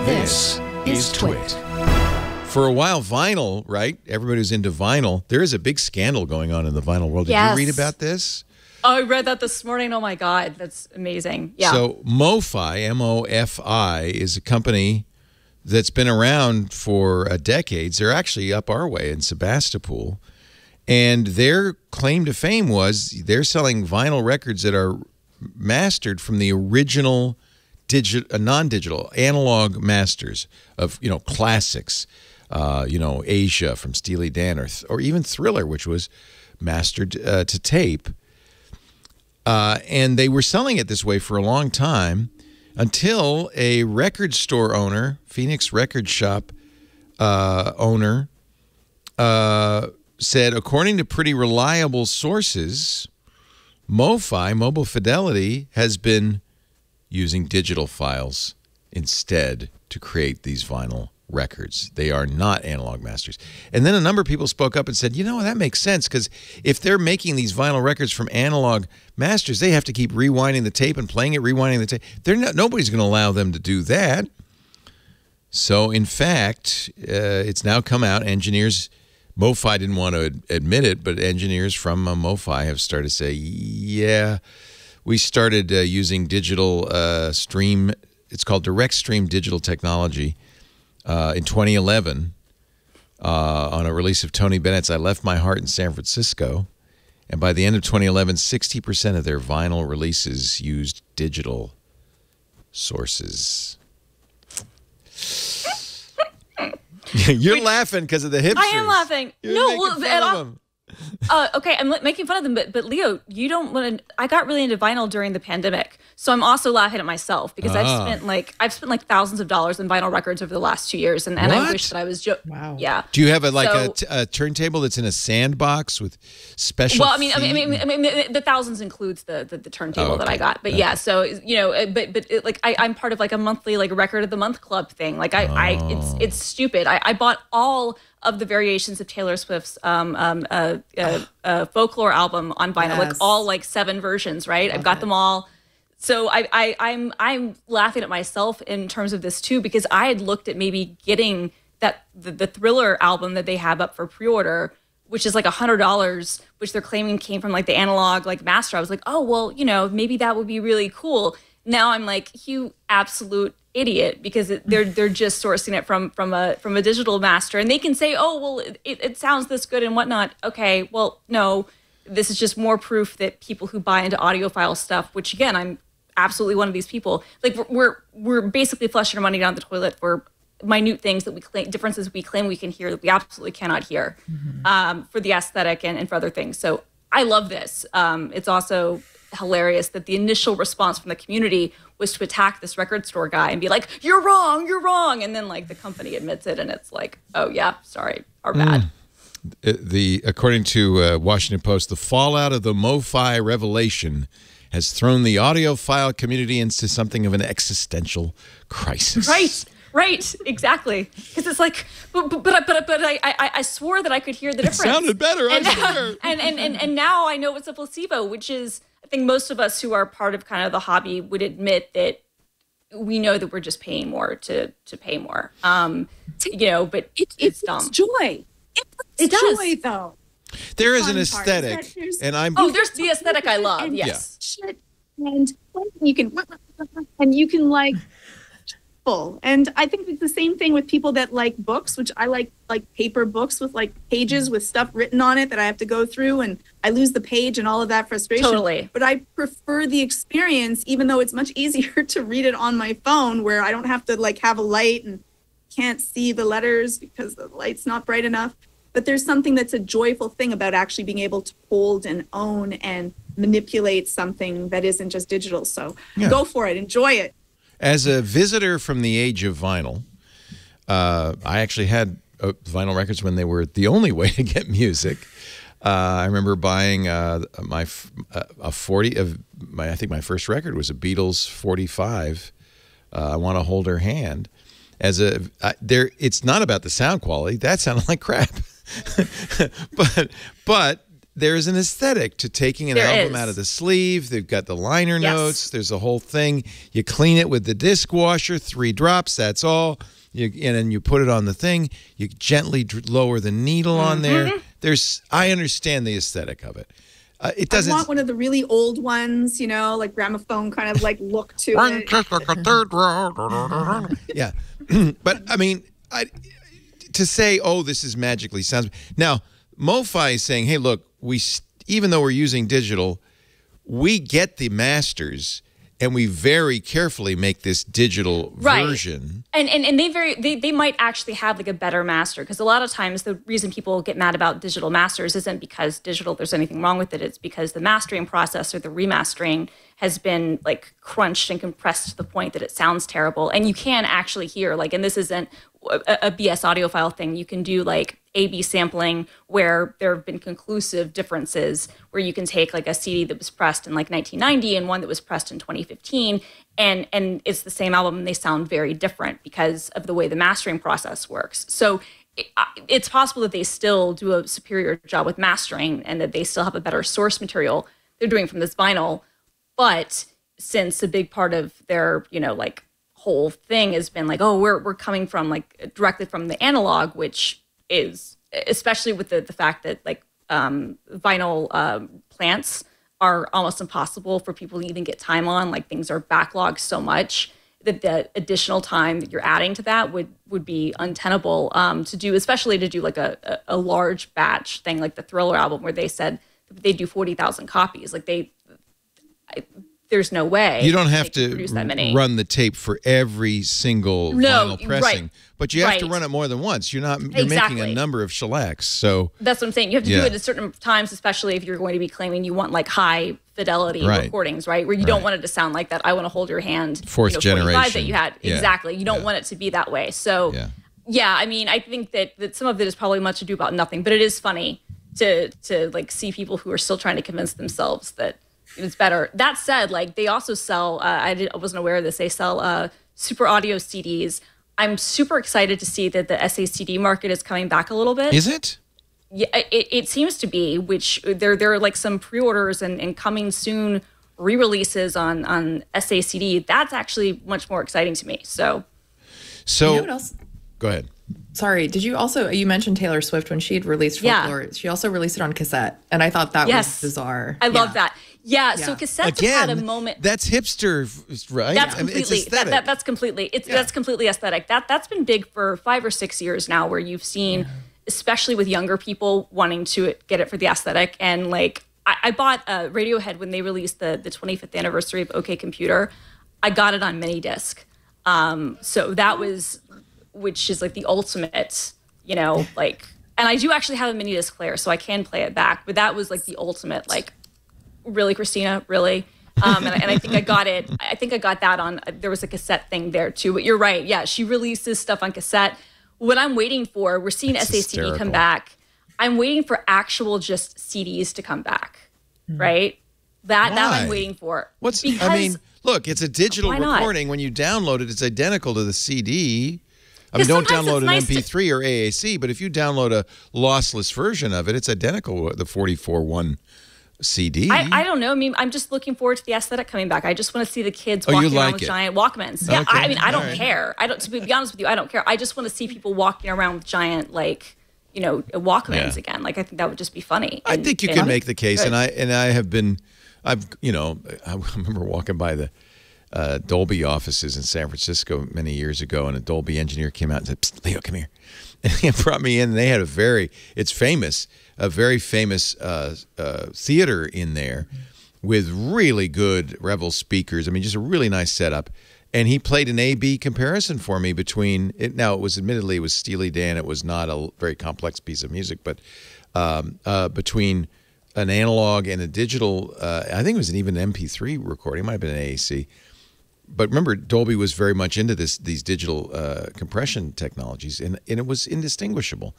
This is TWiT. For a while, vinyl, right? Everybody who's into vinyl. There is a big scandal going on in the vinyl world. Did you read about this? Oh, I read that this morning. Oh, my God. That's amazing. Yeah. So MoFi, M-O-F-I, is a company that's been around for decades. They're actually up our way in Sebastopol. And their claim to fame was they're selling vinyl records that are mastered from the original non-digital analog masters of, classics, Asia from Steely Dan or even Thriller, which was mastered to tape. And they were selling it this way for a long time until a record store owner, Phoenix Record Shop owner, said, according to pretty reliable sources, MoFi, Mobile Fidelity, has been using digital files instead to create these vinyl records. They are not analog masters. And then a number of people spoke up and said, that makes sense, because if they're making these vinyl records from analog masters, they have to keep rewinding the tape and playing it, rewinding the tape. Nobody's going to allow them to do that. So, in fact, it's now come out. Engineers, MoFi didn't want to admit it, but engineers from MoFi have started to say, yeah, we started using digital stream. It's called direct stream digital technology in 2011 on a release of Tony Bennett's I Left My Heart in San Francisco. And by the end of 2011, 60% of their vinyl releases used digital sources. You're laughing because of the hipsters. I am laughing. Okay, I'm making fun of them, but Leo, you don't want to. I got really into vinyl during the pandemic, so I'm also laughing at myself because I've spent thousands of dollars in vinyl records over the last 2 years, and I wish that I was. Wow. Yeah. Do you have a turntable that's in a sandbox with special? Well, I mean, the thousands includes the turntable that I got, but yeah. So I'm part of a monthly record of the month club thing. It's stupid. I bought all of the variations of Taylor Swift's folklore album on vinyl, Yes. all 7 versions, right? I've got them all. So I'm laughing at myself in terms of this too, because I had looked at maybe getting the Thriller album that they have up for pre-order, which is $100, which they're claiming came from the analog master. I was like, oh well, maybe that would be really cool. Now I'm like, you absolute idiot, because they're just sourcing it from a digital master, and they can say, oh well, it sounds this good and whatnot. Okay, well no, this is just more proof that people who buy into audiophile stuff, which again I'm absolutely one of these people, we're basically flushing our money down the toilet for minute things that we claim, differences we claim we can hear that we absolutely cannot hear, for the aesthetic and for other things. So I love this. It's also hilarious that the initial response from the community was to attack this record store guy and be like, you're wrong, and then the company admits it, and it's like, oh yeah, sorry, our bad. According to Washington Post, the fallout of the MoFi revelation has thrown the audiophile community into something of an existential crisis. Right, exactly. Because it's but I swore that I could hear the difference. It sounded better, I swear. And now I know it's a placebo, which is, I think most of us who are part of kind of the hobby would admit that we know that we're just paying more to pay more. But it's dumb. It's joy. It does. Joy, though. There is an aesthetic, and there's the aesthetic I love. Yes, and you can and I think it's the same thing with people that like books, which I like paper books with pages with stuff written on it that I have to go through, and I lose the page and all of that frustration. Totally. But I prefer the experience, even though it's much easier to read it on my phone, where I don't have to have a light and can't see the letters because the light's not bright enough. But there's something that's a joyful thing about actually being able to hold and own and manipulate something that isn't just digital. So go for it. Enjoy it. As a visitor from the age of vinyl, I actually had vinyl records when they were the only way to get music. I remember buying I think my first record was a Beatles 45. I Want to Hold Her Hand. It's not about the sound quality. That sounded like crap. but there's an aesthetic to taking an album out of the sleeve. They've got the liner notes. There's a whole thing. You clean it with the disc washer, 3 drops, that's all. And then you put it on the thing. You gently lower the needle on there. I understand the aesthetic of it. It doesn't. I want one of the really old ones, like gramophone kind of like look to it. Yeah, but I mean, to say, oh, this is magically sounds. Now, MoFi is saying, hey, look, even though we're using digital, we get the masters. And we very carefully make this digital version. And they might actually have like a better master, because a lot of times the reason people get mad about digital masters isn't because there's anything wrong with it. It's because the mastering process or the remastering has been like crunched and compressed to the point that it sounds terrible. And you can actually hear and this isn't a BS audiophile thing. You can do like A/B sampling where there have been conclusive differences where you can take like a CD that was pressed in like 1990 and one that was pressed in 2015 and it's the same album and they sound very different because of the way the mastering process works. So it's possible that they still do a superior job with mastering and that they still have a better source material they're doing from this vinyl. But since a big part of their, whole thing has been like, oh, we're coming from like directly from the analog, which is especially with the fact that like vinyl plants are almost impossible for people to even get time on. Like things are backlogged so much that the additional time that you're adding to that would be untenable to do, especially to do like a large batch thing like the Thriller album where they said they do 40,000 copies. Like there's no way. You don't have to run the tape for every single vinyl pressing, but you have to run it more than once. You're making a number of shellacks. So that's what I'm saying. You have to do it at certain times, especially if you're going to be claiming you want like high fidelity recordings, right? Where you don't want it to sound like that. I want to hold your hand. Fourth generation that you had. Exactly. You don't want it to be that way. So I mean, I think that some of it is probably much ado about nothing, but it is funny to like see people who are still trying to convince themselves that it's better. That said, like they also sell, I wasn't aware of this, they sell super audio CDs. I'm super excited to see that the SACD market is coming back a little bit. Is it? Yeah, it seems to be, which there are like some pre-orders and coming soon re-releases on SACD. That's actually much more exciting to me. So you know what else? Go ahead. Sorry, you mentioned Taylor Swift when she had released Folklore. She also released it on cassette, and I thought that was bizarre. I love that. Yeah, so cassettes have had a moment. That's hipster, right? That's completely that's completely that's completely aesthetic. That's been big for 5 or 6 years now, where you've seen, especially with younger people, wanting to get it for the aesthetic. And like I bought Radiohead when they released the 25th anniversary of OK Computer. I got it on mini disc. So that was, which is like the ultimate, like, and I do actually have a mini disc player, so I can play it back. But that was like the ultimate, like, really, Christina, really. And I think I got it. I think I got that on. There was a cassette thing there too. But you're right. Yeah, she releases stuff on cassette. What I'm waiting for, we're seeing SACD come back. I'm waiting for actual just CDs to come back. Right. That I'm waiting for. Look, it's a digital recording. When you download it, it's identical to the CD. I mean, don't download an MP3 or AAC, but if you download a lossless version of it, it's identical to the 44.1 CD. I don't know. I mean, I'm just looking forward to the aesthetic coming back. I just want to see the kids walking around with giant Walkmans. Yeah, I mean, I don't care. To be honest with you, I don't care. I just want to see people walking around with giant, like, Walkmans again. Like, I think that would just be funny. I think you can make the case, and I remember walking by the Dolby offices in San Francisco many years ago, and a Dolby engineer came out and said, "Psst, Leo, come here." And he brought me in, and they had a very famous theater in there with really good Revel speakers. I mean, just a really nice setup. And he played an A/B comparison for me between it. Now, it was Steely Dan. It was not a very complex piece of music, but between an analog and a digital, I think it was even an MP3 recording. It might have been an AAC. But remember, Dolby was very much into these digital compression technologies, and it was indistinguishable.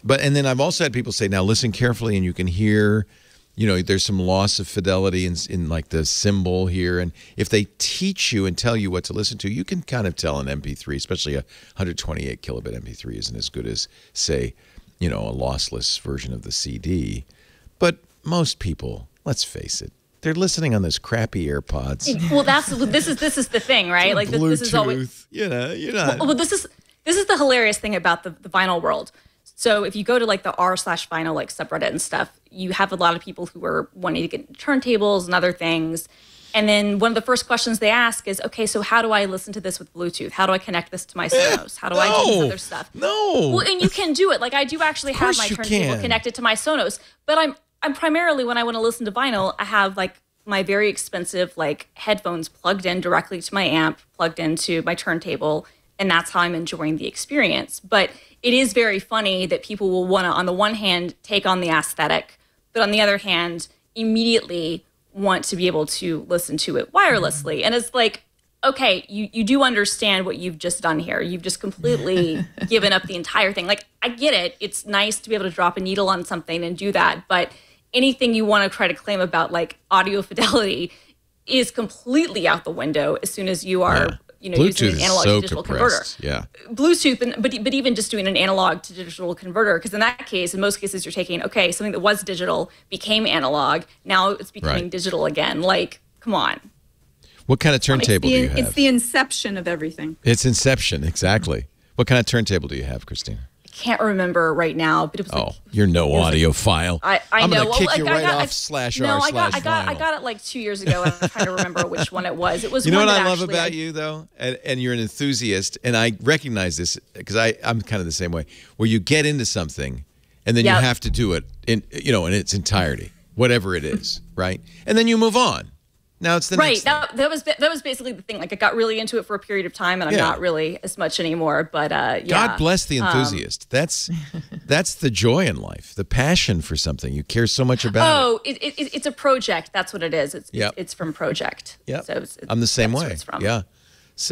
And then I've also had people say, now listen carefully, and you can hear, there's some loss of fidelity in like the cymbal here. And if they teach you and tell you what to listen to, you can kind of tell an MP3, especially a 128 kilobit MP3 isn't as good as, say, a lossless version of the CD. But most people, let's face it, they're listening on this crappy AirPods. Well, this is the thing, right? Like Bluetooth, this is always, you're not. Well, this is the hilarious thing about the vinyl world. So if you go to like the r/vinyl like subreddit and stuff, you have a lot of people who are wanting to get turntables and other things. And then one of the first questions they ask is, okay, so how do I listen to this with Bluetooth? How do I connect this to my Sonos? How do I do this other stuff? No. Well, and you can do it. Like I do actually have my turntable connected to my Sonos, but I'm primarily, when I want to listen to vinyl, I have like my very expensive like headphones plugged in directly to my amp, plugged into my turntable, and that's how I'm enjoying the experience. But it is very funny that people will want to, on the one hand, take on the aesthetic, but on the other hand, immediately want to be able to listen to it wirelessly. And it's like, okay, you do understand what you've just done here. You've just completely given up the entire thing. Like, I get it. It's nice to be able to drop a needle on something and do that. But anything you want to try to claim about like audio fidelity is completely out the window as soon as you are, using an analog to digital converter. Yeah. Bluetooth, but even just doing an analog to digital converter, because in that case, in most cases, you're taking, okay, something that was digital became analog. Now it's becoming digital again. Like, come on. What kind of turntable do you have? It's the inception of everything. It's inception, exactly. What kind of turntable do you have, Christina? I can't remember right now, but it was you're no audiophile. I'm going to kick you right off I got it like 2 years ago, and I'm trying to remember which one it was. It was. You know what I love about you, though? And you're an enthusiast, and I recognize this because I'm kind of the same way, where you get into something, and then you have to do it in its entirety, whatever it is, right? And then you move on. Now it's the next thing. That was basically the thing. Like I got really into it for a period of time, and I'm not really as much anymore. But God bless the enthusiast. That's the joy in life, the passion for something. You care so much about it. It's a project. That's what it is. It's from project. Yeah, so I'm the same way. It's from. Yeah,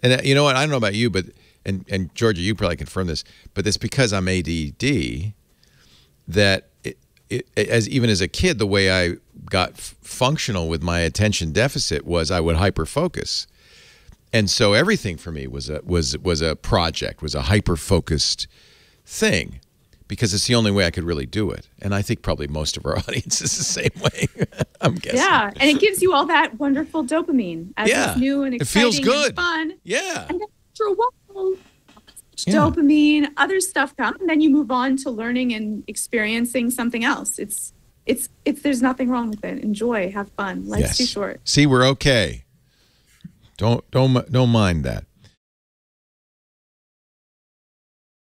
and you know what? I don't know about you, but and Georgia, you probably confirm this, but it's because I'm ADD that even as a kid, the way I got functional with my attention deficit was I would hyper focus, and so everything for me was a project, was a hyper focused thing, because it's the only way I could really do it. And I think probably most of our audience is the same way. I'm guessing. Yeah, and it gives you all that wonderful dopamine as it's new and exciting. It feels good. And fun. Yeah. And then after a while, dopamine, other stuff comes, and then you move on to learning and experiencing something else. It's there's nothing wrong with it. Enjoy, have fun. Life's too short. See, we're okay. Don't mind that.